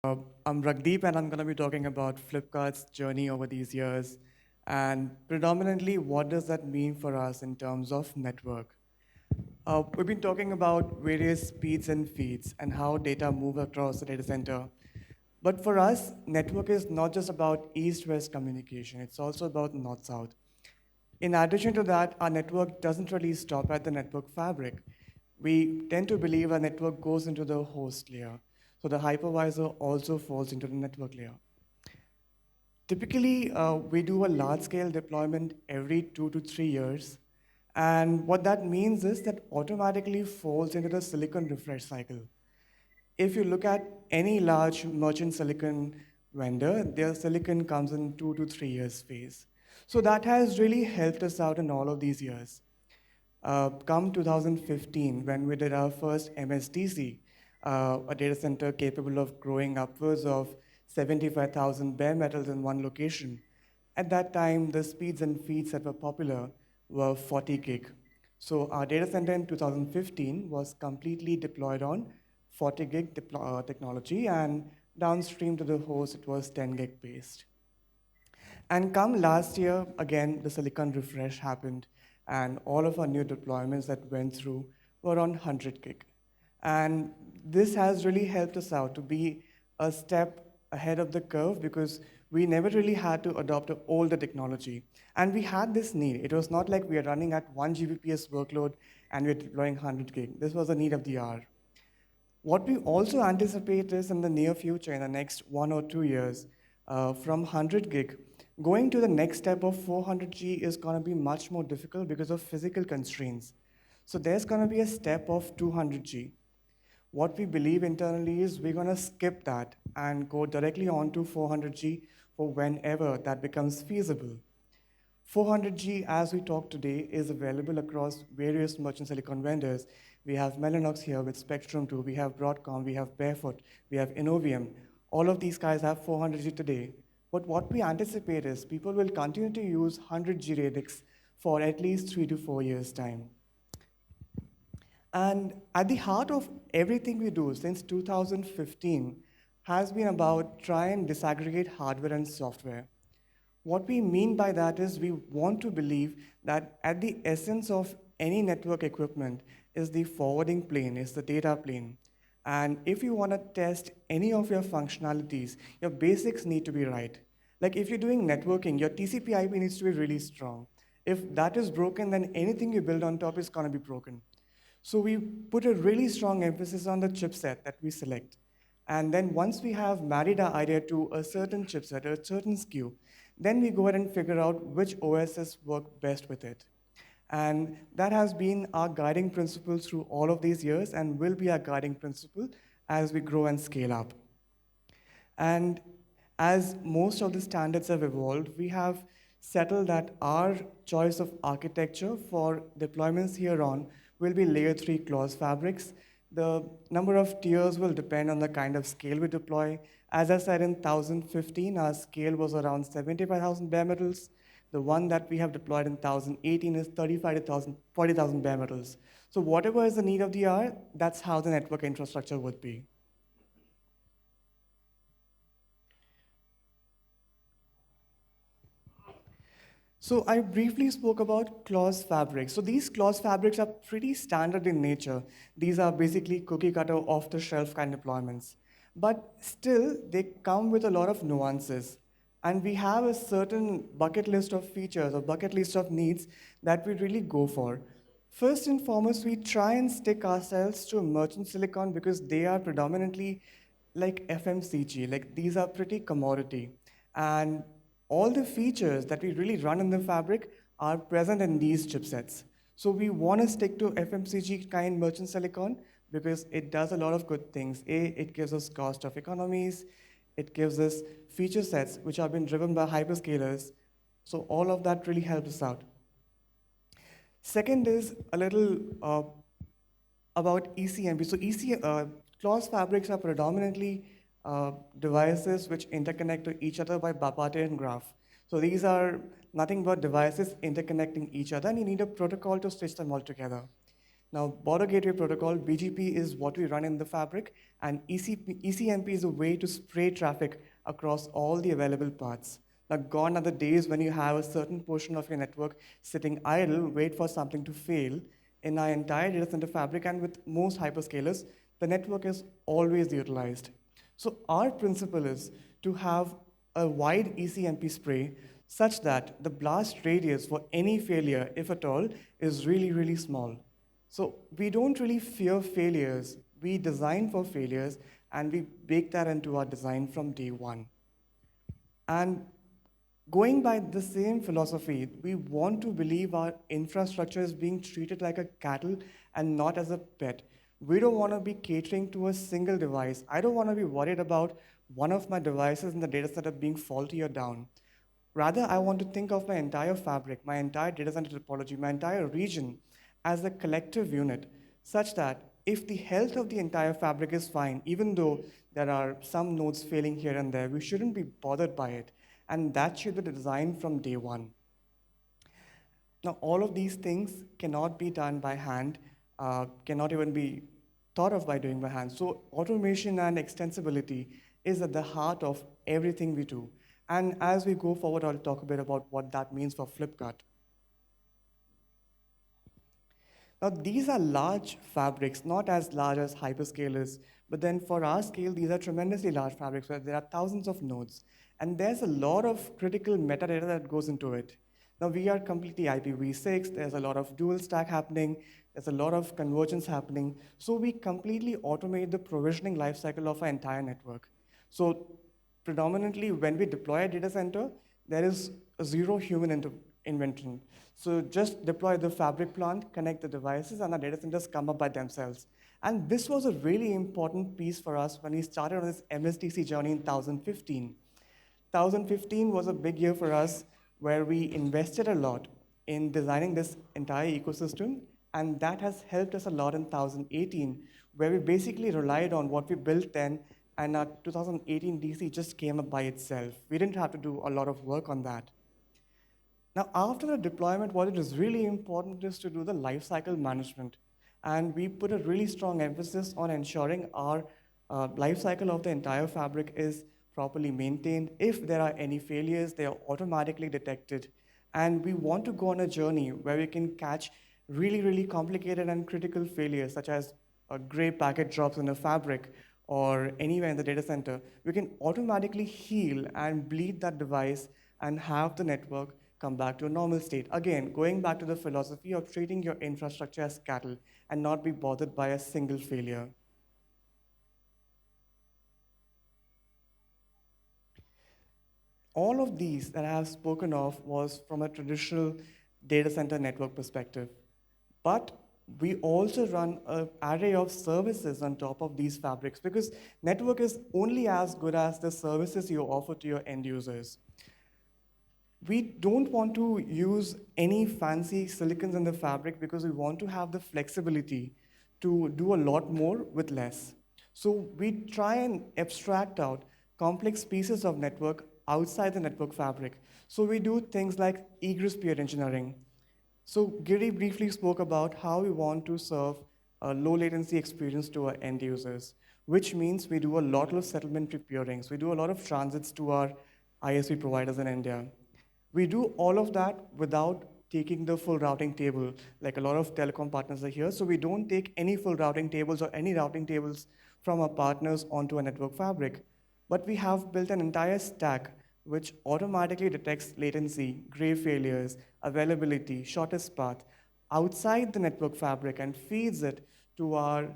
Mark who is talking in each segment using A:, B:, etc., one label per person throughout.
A: Uh, I'm Raghdip, and I'm going to be talking about Flipkart's journey over these years, and predominantly what does that mean for us in terms of network. We've been talking about various speeds and feeds and how data move across the data center. But for us, network is not just about east-west communication, it's also about north-south. In addition to that, our network doesn't really stop at the network fabric. We tend to believe our network goes into the host layer. So the hypervisor also falls into the network layer. Typically, we do a large-scale deployment every 2 to 3 years. And what that means is that automatically falls into the silicon refresh cycle. If you look at any large merchant silicon vendor, their silicon comes in 2 to 3 years phase. So that has really helped us out in all of these years. Come 2015, when we did our first MSDC, a data center capable of growing upwards of 75,000 bare metals in one location. At that time, the speeds and feeds that were popular were 40 gig. So our data center in 2015 was completely deployed on 40 gig technology, and downstream to the host, it was 10 gig based. And come last year, again, the silicon refresh happened, and all of our new deployments that went through were on 100 gig. And this has really helped us out to be a step ahead of the curve because we never really had to adopt an older technology. And we had this need. It was not like we are running at 1 Gbps workload and we're deploying 100 gig. This was a need of the hour. What we also anticipate is in the near future, in the next 1 or 2 years, from 100 gig, going to the next step of 400G is going to be much more difficult because of physical constraints. So there's going to be a step of 200G. What we believe internally is we're going to skip that and go directly on to 400G for whenever that becomes feasible. 400G, as we talk today, is available across various merchant silicon vendors. We have Mellanox here with Spectrum 2, we have Broadcom, we have Barefoot, we have Innovium. All of these guys have 400G today. But what we anticipate is people will continue to use 100G radix for at least 3 to 4 years' time. And at the heart of everything we do since 2015 has been about try and disaggregate hardware and software. What we mean by that is we want to believe that at the essence of any network equipment is the forwarding plane, is the data plane. And if you want to test any of your functionalities, your basics need to be right. Like if you're doing networking, your TCP/IP needs to be really strong. If that is broken, then anything you build on top is going to be broken. So we put a really strong emphasis on the chipset that we select. And then once we have married our idea to a certain chipset, a certain SKU, then we go ahead and figure out which OSs work best with it. And that has been our guiding principle through all of these years and will be our guiding principle as we grow and scale up. And as most of the standards have evolved, we have settled that our choice of architecture for deployments here on will be layer 3 clause fabrics. The number of tiers will depend on the kind of scale we deploy. As I said, in 2015, our scale was around 75,000 bare metals. The one that we have deployed in 2018 is 35 to 40,000 bare metals. So whatever is the need of the hour, that's how the network infrastructure would be. So I briefly spoke about clause fabrics. So these clause fabrics are pretty standard in nature. These are basically cookie cutter off the shelf kind of deployments. But still, they come with a lot of nuances. And we have a certain bucket list of features or bucket list of needs that we really go for. First and foremost, we try and stick ourselves to merchant silicon because they are predominantly like FMCG, like these are pretty commodity. And all the features that we really run in the fabric are present in these chipsets. So we want to stick to FMCG kind merchant silicon because it does a lot of good things. A, it gives us cost of economies. It gives us feature sets which have been driven by hyperscalers. So all of that really helps us out. Second is a little about ECMP. So clause fabrics are predominantly devices which interconnect to each other by bipartite graph. So these are nothing but devices interconnecting each other, and you need a protocol to stitch them all together. Now, Border Gateway Protocol, BGP, is what we run in the fabric, and ECMP is a way to spray traffic across all the available paths. Now, gone are the days when you have a certain portion of your network sitting idle, wait for something to fail. In our entire data center fabric, and with most hyperscalers, the network is always utilized. So our principle is to have a wide ECMP spray such that the blast radius for any failure, if at all, is really, really small. So we don't really fear failures. We design for failures and we bake that into our design from day one. And going by the same philosophy, we want to believe our infrastructure is being treated like a cattle and not as a pet. We don't want to be catering to a single device. I don't want to be worried about one of my devices in the data center being faulty or down. Rather, I want to think of my entire fabric, my entire data center topology, my entire region as a collective unit, such that if the health of the entire fabric is fine, even though there are some nodes failing here and there, we shouldn't be bothered by it. And that should be the design from day one. Now, all of these things cannot be done by hand, cannot even be thought of by doing by hand. So, automation and extensibility is at the heart of everything we do. And as we go forward, I'll talk a bit about what that means for Flipkart. Now, these are large fabrics, not as large as hyperscalers, but then for our scale, these are tremendously large fabrics where there are thousands of nodes. And there's a lot of critical metadata that goes into it. Now, we are completely IPv6, there's a lot of dual stack happening, there's a lot of convergence happening. So we completely automate the provisioning lifecycle of our entire network. So predominantly, when we deploy a data center, there is a zero human intervention. So just deploy the fabric plant, connect the devices, and the data centers come up by themselves. And this was a really important piece for us when we started on this MSDC journey in 2015. 2015 was a big year for us where we invested a lot in designing this entire ecosystem, and that has helped us a lot in 2018, where we basically relied on what we built then, and our 2018 DC just came up by itself. We didn't have to do a lot of work on that. Now, after the deployment, what is really important is to do the lifecycle management. And we put a really strong emphasis on ensuring our lifecycle of the entire fabric is properly maintained. If there are any failures, they are automatically detected. And we want to go on a journey where we can catch really, really complicated and critical failures, such as a gray packet drops in a fabric or anywhere in the data center. We can automatically heal and bleed that device and have the network come back to a normal state. Again, going back to the philosophy of treating your infrastructure as cattle and not be bothered by a single failure. All of these that I have spoken of was from a traditional data center network perspective. But we also run an array of services on top of these fabrics because network is only as good as the services you offer to your end users. We don't want to use any fancy silicons in the fabric because we want to have the flexibility to do a lot more with less. So we try and abstract out complex pieces of network outside the network fabric. So we do things like egress peer engineering. So Giri briefly spoke about how we want to serve a low latency experience to our end users, which means we do a lot of settlement peerings. We do a lot of transits to our ISP providers in India. We do all of that without taking the full routing table, like a lot of telecom partners are here. So we don't take any full routing tables or any routing tables from our partners onto a network fabric. But we have built an entire stack which automatically detects latency, gray failures, availability, shortest path outside the network fabric and feeds it to our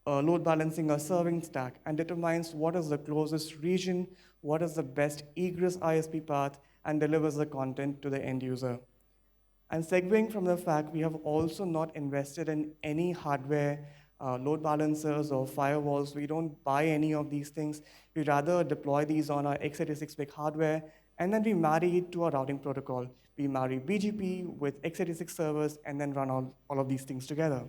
A: load balancing or serving stack and determines what is the closest region, what is the best egress ISP path, and delivers the content to the end user. And segueing from the fact we have also not invested in any hardware, load balancers or firewalls. We don't buy any of these things. We rather deploy these on our x86 big hardware, and then we marry it to our routing protocol. We marry BGP with x86 servers, and then run all of these things together.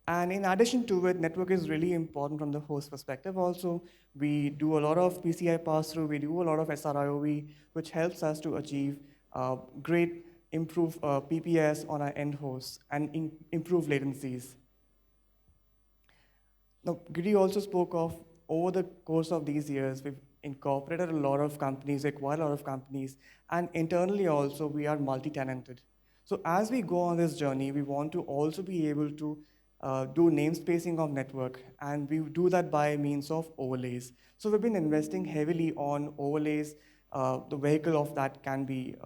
A: And in addition to it, network is really important from the host perspective also. We do a lot of PCI pass-through, we do a lot of SRIOV, which helps us to achieve great improve PPS on our end hosts, and improve latencies. Now, Giri also spoke of over the course of these years, we've incorporated a lot of companies, acquired a lot of companies, and internally also we are multi-tenanted. So as we go on this journey, we want to also be able to do namespacing of network, and we do that by means of overlays. So we've been investing heavily on overlays. The vehicle of that can be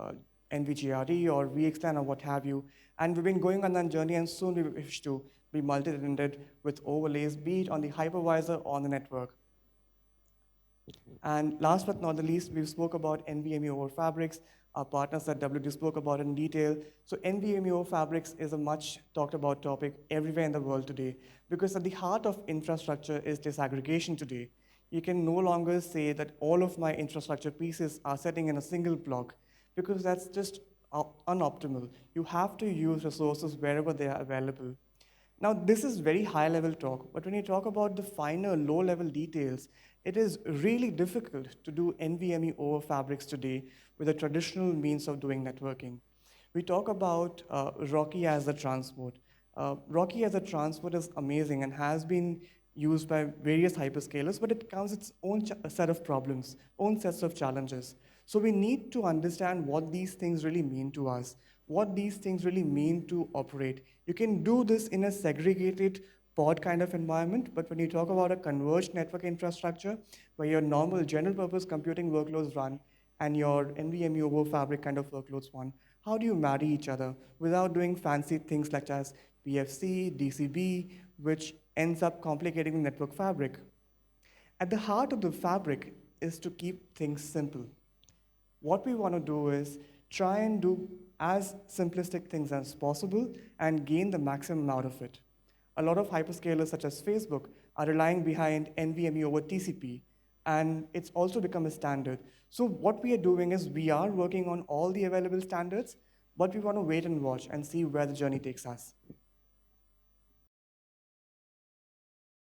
A: NVGRE or VXLAN or what have you. And we've been going on that journey, and soon we wish to be multi-tenanted with overlays, be it on the hypervisor or on the network. And last but not the least, we spoke about NVMe over fabrics. Our partners at WD spoke about it in detail. So NVMe over fabrics is a much talked about topic everywhere in the world today, because at the heart of infrastructure is disaggregation today. You can no longer say that all of my infrastructure pieces are sitting in a single block, because that's just unoptimal. You have to use resources wherever they are available. Now, this is very high level talk, but when you talk about the finer, low level details, it is really difficult to do NVMe over fabrics today with a traditional means of doing networking. We talk about Rocky as a transport. Rocky as a transport is amazing and has been used by various hyperscalers, but it comes its own set of problems, own sets of challenges. So we need to understand what these things really mean to us, what these things really mean to operate. You can do this in a segregated pod kind of environment, but when you talk about a converged network infrastructure, where your normal general purpose computing workloads run and your NVMe over fabric kind of workloads run, how do you marry each other without doing fancy things such as PFC, DCB, which ends up complicating the network fabric? At the heart of the fabric is to keep things simple. What we want to do is try and do as simplistic things as possible and gain the maximum out of it. A lot of hyperscalers such as Facebook are relying behind NVMe over TCP, and it's also become a standard. So what we are doing is we are working on all the available standards, but we want to wait and watch and see where the journey takes us.